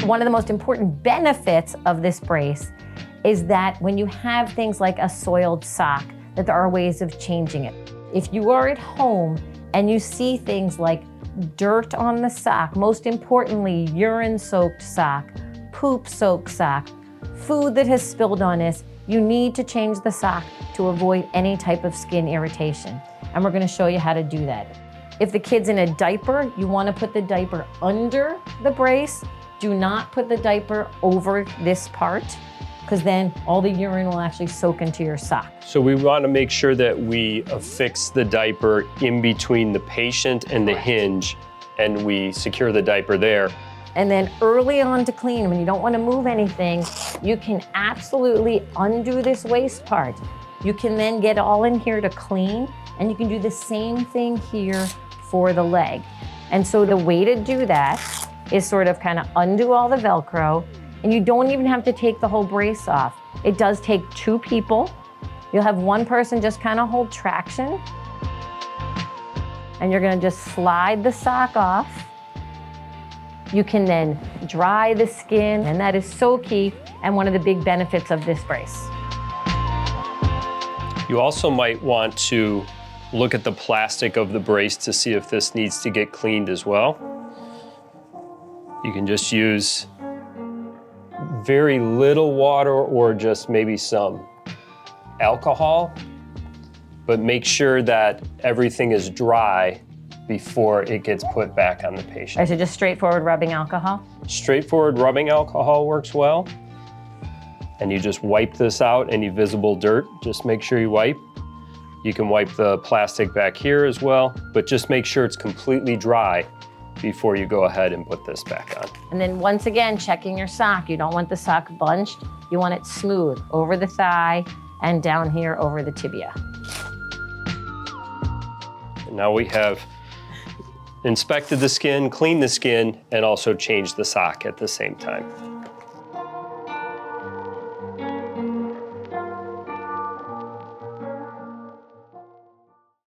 One of the most important benefits of this brace is that when you have things like a soiled sock, that there are ways of changing it. If you are at home and you see things like dirt on the sock, most importantly, urine-soaked sock, poop-soaked sock, food that has spilled on this, you need to change the sock to avoid any type of skin irritation. And we're gonna show you how to do that. If the kid's in a diaper, you wanna put the diaper under the brace. Do not put the diaper over this part, because then all the urine will actually soak into your sock. So we want to make sure that we affix the diaper in between the patient and the hinge, and we secure the diaper there. And then early on to clean, when you don't want to move anything, you can absolutely undo this waist part. You can then get all in here to clean, and you can do the same thing here for the leg. And so the way to do that is sort of kind of undo all the Velcro, and you don't even have to take the whole brace off. It does take 2 people. You'll have one person just kind of hold traction, and you're gonna just slide the sock off. You can then dry the skin, and that is so key and one of the big benefits of this brace. You also might want to look at the plastic of the brace to see if this needs to get cleaned as well. You can just use very little water or just maybe some alcohol, but make sure that everything is dry before it gets put back on the patient. So just straightforward rubbing alcohol? Straightforward rubbing alcohol works well. And you just wipe this out, any visible dirt, just make sure you wipe. You can wipe the plastic back here as well, but just make sure it's completely dry before you go ahead and put this back on. And then once again, checking your sock. You don't want the sock bunched. You want it smooth over the thigh and down here over the tibia. And now we have inspected the skin, cleaned the skin, and also changed the sock at the same time.